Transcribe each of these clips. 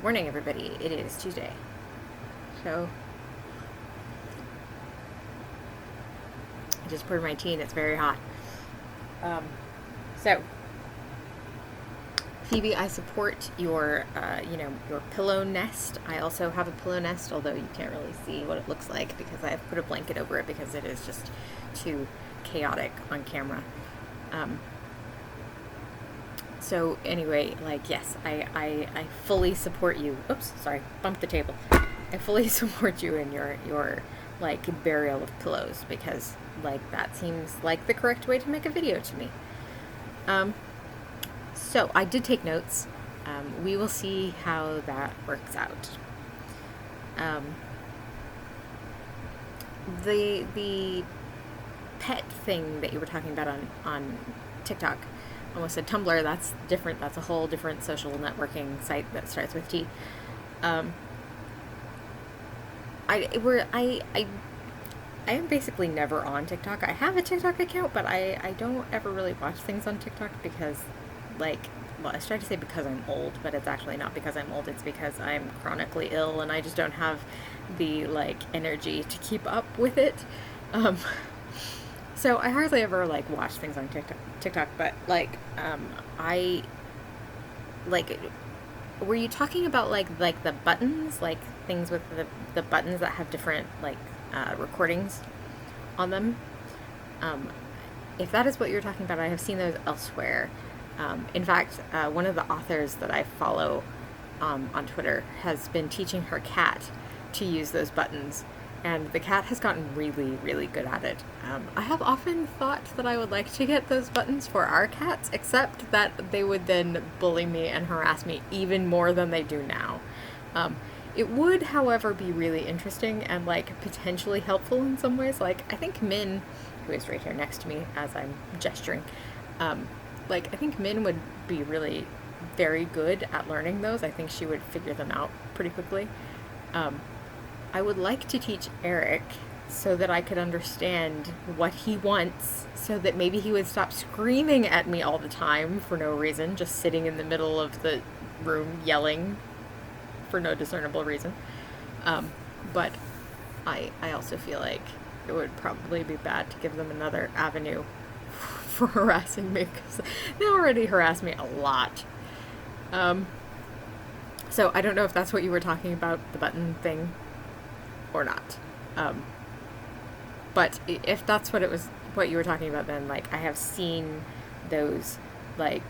Good morning, everybody. It is Tuesday. So, I just poured my tea and it's very hot. So, Phoebe, I support your, your pillow nest. I also have a pillow nest, although you can't really see what it looks like because I've put a blanket over it because it is just too chaotic on camera. So anyway, like, yes, I fully support you. Oops, sorry, bumped the table. I fully support you in your like burial of pillows because like that seems like the correct way to make a video to me. So I did take notes. We will see how that works out. The pet thing that you were talking about on TikTok, almost said Tumblr. That's different. That's a whole different social networking site that starts with T. I am basically never on TikTok. I have a TikTok account, but I don't ever really watch things on TikTok because, like, well, I was trying to say because I'm old, but it's actually not because I'm old. It's because I'm chronically ill and I just don't have the, like, energy to keep up with it. So I hardly ever, like, watch things on TikTok, but, like, were you talking about, like the buttons, like, things with the buttons that have different, like, recordings on them? If that is what you're talking about, I have seen those elsewhere. In fact, one of the authors that I follow on Twitter has been teaching her cat to use those buttons, and the cat has gotten really, really good at it. I have often thought that I would like to get those buttons for our cats, except that they would then bully me and harass me even more than they do now. It would, however, be really interesting and, like, potentially helpful in some ways. Like, I think Min, who is right here next to me as I'm gesturing, I think Min would be really very good at learning those. I think she would figure them out pretty quickly. I would like to teach Eric so that I could understand what he wants, so that maybe he would stop screaming at me all the time for no reason, just sitting in the middle of the room yelling for no discernible reason. But I also feel like it would probably be bad to give them another avenue for harassing me, because they already harass me a lot. So I don't know if that's what you were talking about, the button thing, or not. But if that's what you were talking about, then, like, I have seen those, like,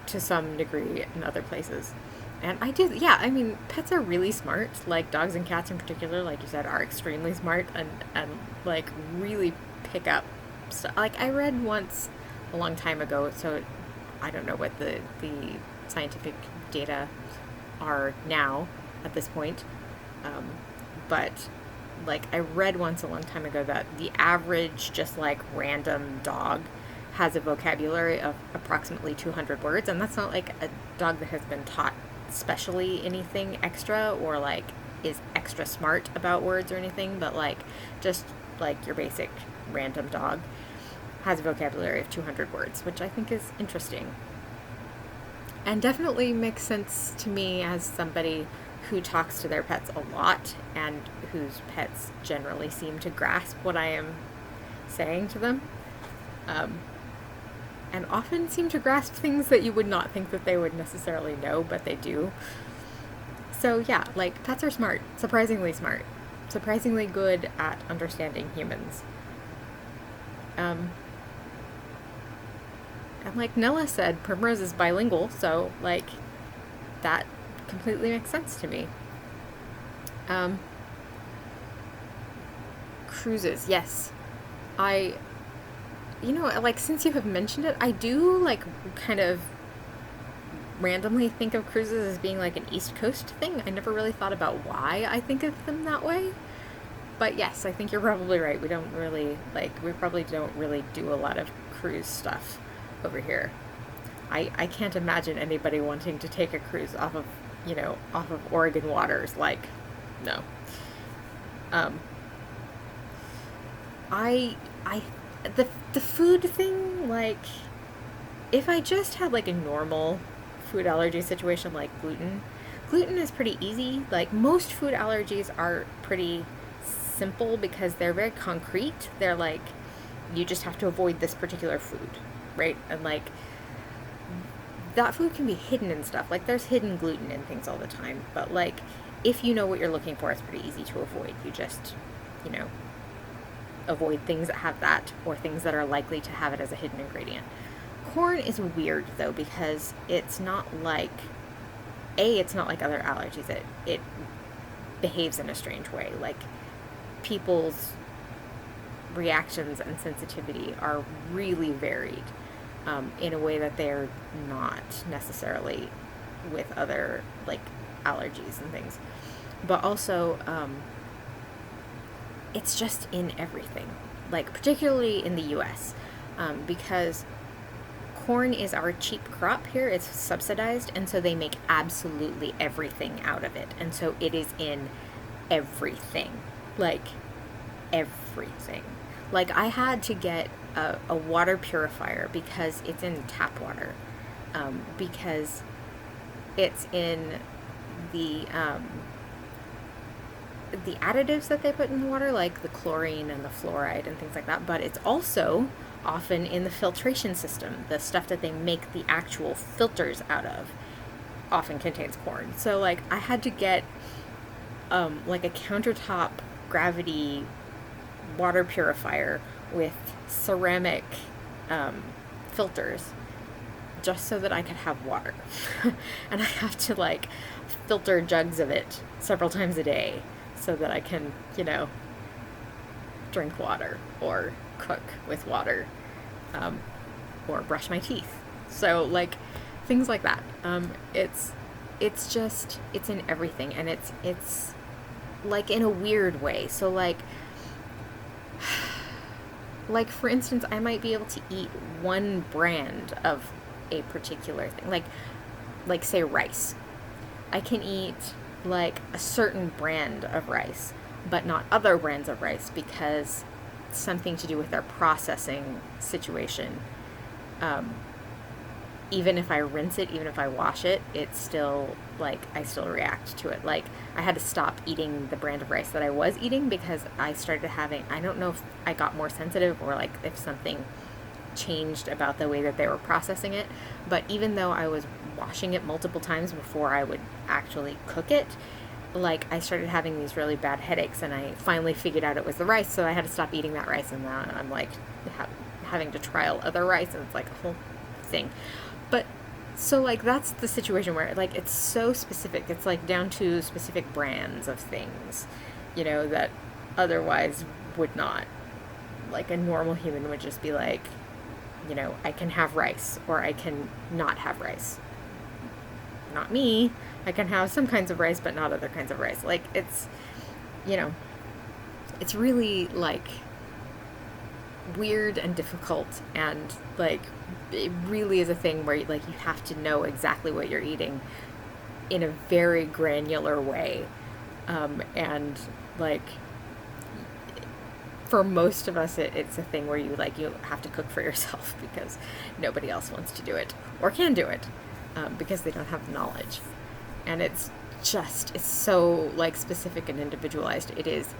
to some degree in other places. And I did, yeah, I mean, pets are really smart. Like, dogs and cats in particular, like you said, are extremely smart and like, really pick up stuff. Like, I read once a long time ago, so I don't know what the scientific data are now at this point. But, like, I read once a long time ago that the average, just, like, random dog has a vocabulary of approximately 200 words, and that's not, like, a dog that has been taught specially anything extra or, like, is extra smart about words or anything, but, like, just, like, your basic random dog has a vocabulary of 200 words, which I think is interesting. And definitely makes sense to me as somebody who talks to their pets a lot and whose pets generally seem to grasp what I am saying to them. And often seem to grasp things that you would not think that they would necessarily know, but they do. So yeah, like, pets are smart, surprisingly good at understanding humans. And like Nella said, Primrose is bilingual, so, like, that completely makes sense to me. Cruises, yes. Like, since you have mentioned it, I do, like, kind of randomly think of cruises as being, like, an East Coast thing. I never really thought about why I think of them that way. But yes, I think you're probably right. We probably don't really do a lot of cruise stuff over here. I can't imagine anybody wanting to take a cruise off of Oregon waters. Like, no. The food thing, like, if I just had, like, a normal food allergy situation, like gluten gluten is pretty easy. Like most food allergies are pretty simple because they're very concrete. They're like, you just have to avoid this particular food, right? And like, that food can be hidden and stuff. Like there's hidden gluten in things all the time. But like, if you know what you're looking for, it's pretty easy to avoid. You just, you know, avoid things that have that or things that are likely to have it as a hidden ingredient. Corn is weird though because it's not like it's not like other allergies. It behaves in a strange way. Like people's reactions and sensitivity are really varied in a way that they're not necessarily with other like allergies and things. But also, it's just in everything. Like particularly in the U.S. Because corn is our cheap crop here. It's subsidized, and so they make absolutely everything out of it. And so it is in everything. Like everything. Like I had to get a water purifier because it's in tap water. Because it's in the additives that they put in the water, like the chlorine and the fluoride and things like that, but it's also often in the filtration system. The stuff that they make the actual filters out of often contains corn. So like I had to get like a countertop gravity water purifier with ceramic filters just so that I could have water. And I have to like filter jugs of it several times a day so that I can, you know, drink water or cook with water or brush my teeth. So like things like that. It's just, it's in everything, and it's like in a weird way. So like for instance, I might be able to eat one brand of a particular thing, like say rice. I can eat like a certain brand of rice, but not other brands of rice because it's something to do with their processing situation. Even if I rinse it, even if I wash it, it's still like I still react to it. Like I had to stop eating the brand of rice that I was eating because I started having, I don't know if I got more sensitive or like if something changed about the way that they were processing it, but even though I was washing it multiple times before I would actually cook it, like I started having these really bad headaches, and I finally figured out it was the rice, so I had to stop eating that rice, and now I'm like having to trial other rice, and it's like a whole thing. But so like that's the situation where like it's so specific. It's like down to specific brands of things, you know, that otherwise would not. Like a normal human would just be like, you know, I can have rice or I can not have rice. Not me. I can have some kinds of rice but not other kinds of rice. Like it's, you know, it's really like weird and difficult, and like it really is a thing where like you have to know exactly what you're eating in a very granular way, and like for most of us it's a thing where you have to cook for yourself because nobody else wants to do it or can do it because they don't have the knowledge. And it's so like specific and individualized. It is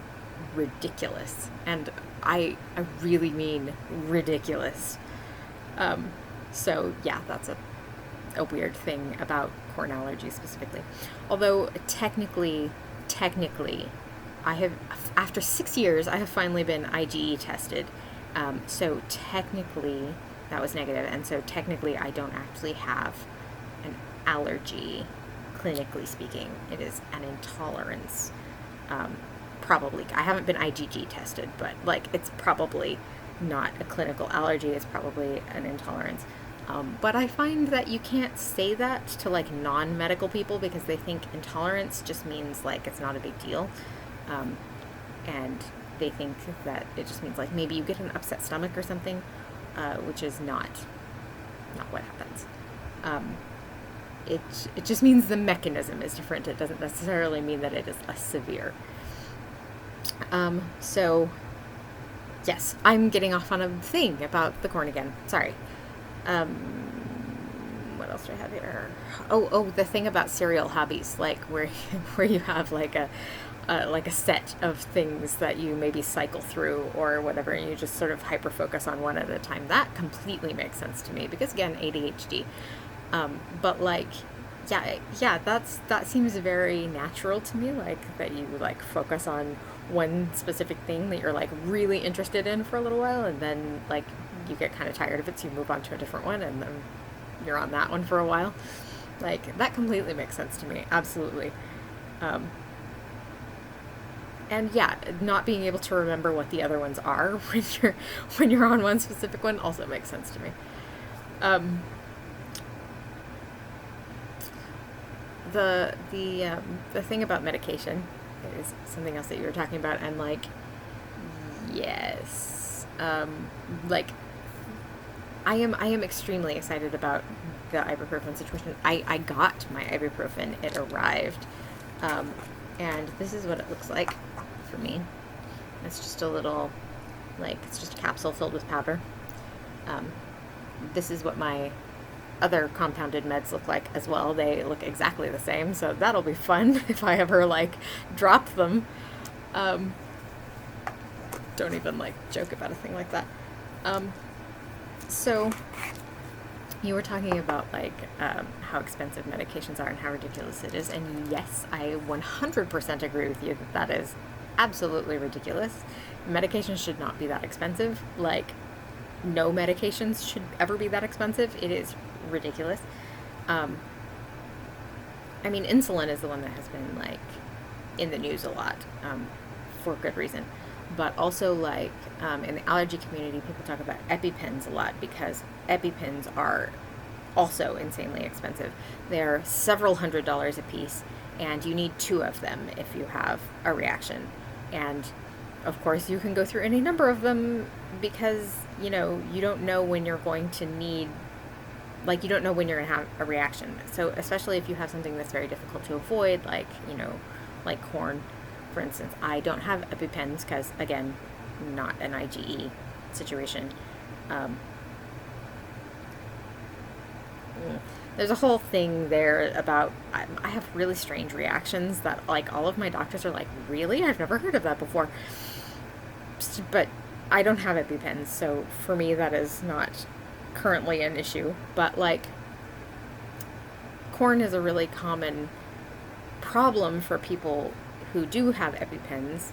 ridiculous, and I really mean ridiculous. So yeah, that's a weird thing about corn allergies specifically. Although technically, I have, after 6 years, I have finally been IgE tested. So technically that was negative, and so technically I don't actually have an allergy, clinically speaking. It is an intolerance. Probably. I haven't been IgG tested, but like it's probably not a clinical allergy. It's probably an intolerance. But I find that you can't say that to like non-medical people because they think intolerance just means like it's not a big deal. And they think that it just means like maybe you get an upset stomach or something, which is not what happens. It just means the mechanism is different. It doesn't necessarily mean that it is less severe. So yes, I'm getting off on a thing about the corn again. Sorry. What else do I have here? Oh, the thing about serial hobbies, like where where you have like a set of things that you maybe cycle through or whatever, and you just sort of hyper focus on one at a time. That completely makes sense to me because again, ADHD. But like, yeah, that seems very natural to me. Like that you like focus on one specific thing that you're like really interested in for a little while, and then like you get kind of tired of it, so you move on to a different one, and then you're on that one for a while. Like that completely makes sense to me. Absolutely. And yeah, not being able to remember what the other ones are when you're on one specific one also makes sense to me. The thing about medication is something else that you were talking about, and like, yes, like I am extremely excited about the ibuprofen situation. I got my ibuprofen. It arrived, and this is what it looks like for me. It's just a little, like, it's just a capsule filled with powder. This is what my other compounded meds look like as well. They look exactly the same, so that'll be fun if I ever like drop them. Don't even like joke about a thing like that. So you were talking about like how expensive medications are and how ridiculous it is, and yes, I 100% agree with you that that is absolutely ridiculous. Medications should not be that expensive. Like, no medications should ever be that expensive. It is ridiculous. I mean, insulin is the one that has been like in the news a lot, for good reason. But also, like, in the allergy community, people talk about EpiPens a lot because EpiPens are also insanely expensive. They're several $100s a piece, and you need 2 of them if you have a reaction. And of course, you can go through any number of them because, you know, you don't know when you're going to need, like, you don't know when you're going to have a reaction. So especially if you have something that's very difficult to avoid, like, you know, like corn, for instance. I don't have EpiPens because, again, not an IgE situation. There's a whole thing there about, I have really strange reactions that, like, all of my doctors are like, really? I've never heard of that before. But I don't have EpiPens, so for me that is not currently an issue. But, like, corn is a really common problem for people who do have EpiPens,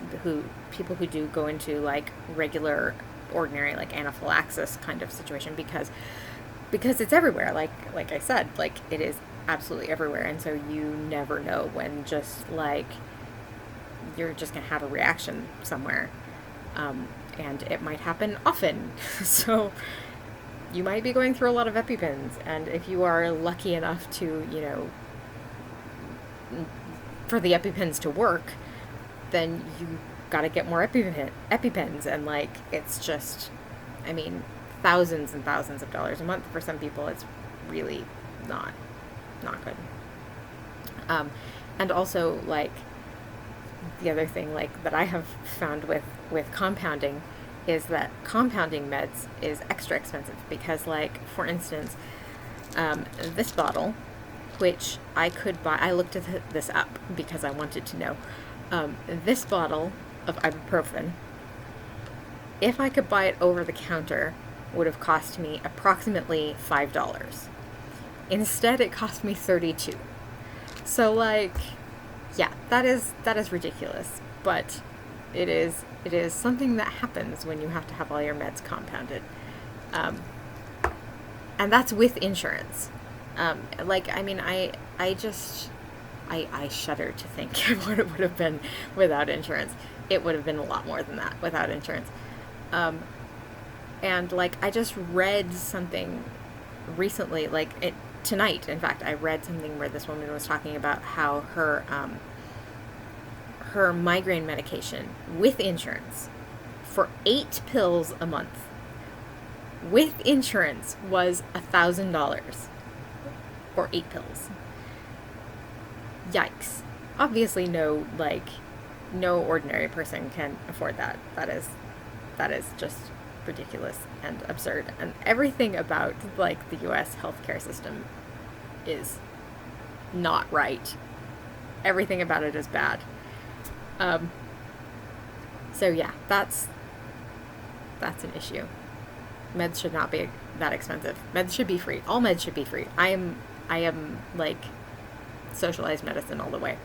people who do go into, like, regular, ordinary, like, anaphylaxis kind of situation because it's everywhere. Like I said, like, it is absolutely everywhere, and so you never know when just, like, you're just gonna have a reaction somewhere, and it might happen often. So you might be going through a lot of EpiPens, and if you are lucky enough to, you know, for the EpiPens to work, then you gotta get more EpiPens, and, like, it's just, I mean, thousands and thousands of dollars a month for some people. It's really not good. And also, like, the other thing, like, that I have found with compounding is that compounding meds is extra expensive because, like, for instance, this bottle, which I could buy, I looked at this up because I wanted to know, this bottle of ibuprofen, if I could buy it over the counter, would have cost me approximately $5. Instead, it cost me $32. So, like, yeah, that is ridiculous, but it is something that happens when you have to have all your meds compounded, and that's with insurance. Like, I mean, I shudder to think what it would have been without insurance. It would have been a lot more than that without insurance. And, like, I just read something recently, like, tonight, in fact, I read something where this woman was talking about how her migraine medication with insurance for 8 pills a month with insurance was $1,000 for 8 pills. Yikes. Obviously no ordinary person can afford that. That is just ridiculous and absurd, and everything about, like, the US healthcare system is not right. Everything about it is bad. So yeah, that's an issue. Meds should not be that expensive. Meds should be free. All meds should be free. I am like socialized medicine all the way.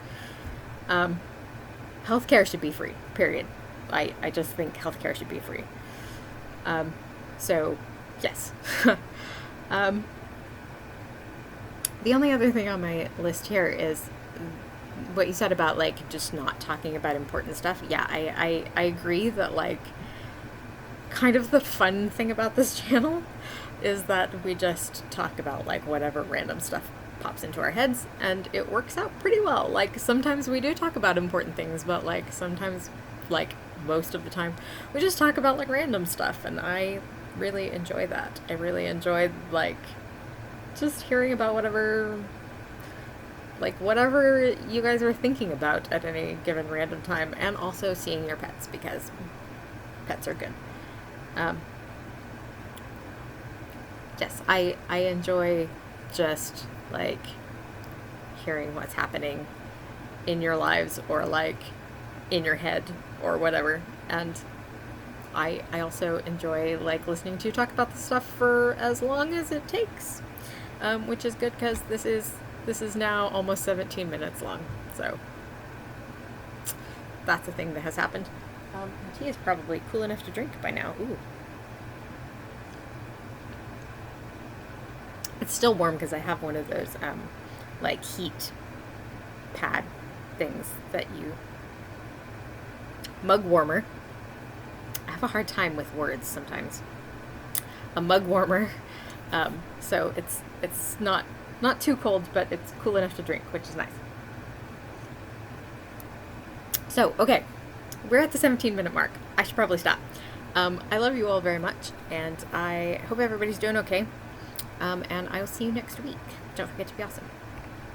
Healthcare should be free, period. I just think healthcare should be free. So, yes. The only other thing on my list here is what you said about, like, just not talking about important stuff. Yeah, I agree that, like, kind of the fun thing about this channel is that we just talk about, like, whatever random stuff pops into our heads, and it works out pretty well. Like, sometimes we do talk about important things, but, like, sometimes, like, most of the time, we just talk about, like, random stuff, and I really enjoy that. I really enjoy, like, just hearing about whatever you guys are thinking about at any given random time, and also seeing your pets, because pets are good. Yes, I enjoy just, like, hearing what's happening in your lives, or, like, in your head, or whatever, and I also enjoy, like, listening to you talk about this stuff for as long as it takes, which is good, because this is now almost 17 minutes long, so that's a thing that has happened. The tea is probably cool enough to drink by now. Ooh. It's still warm because I have one of those, like, heat pad things that you... Mug warmer. I have a hard time with words sometimes. A mug warmer. So it's not too cold, but it's cool enough to drink, which is nice. So, okay. We're at the 17-minute mark. I should probably stop. I love you all very much, and I hope everybody's doing okay. And I will see you next week. Don't forget to be awesome.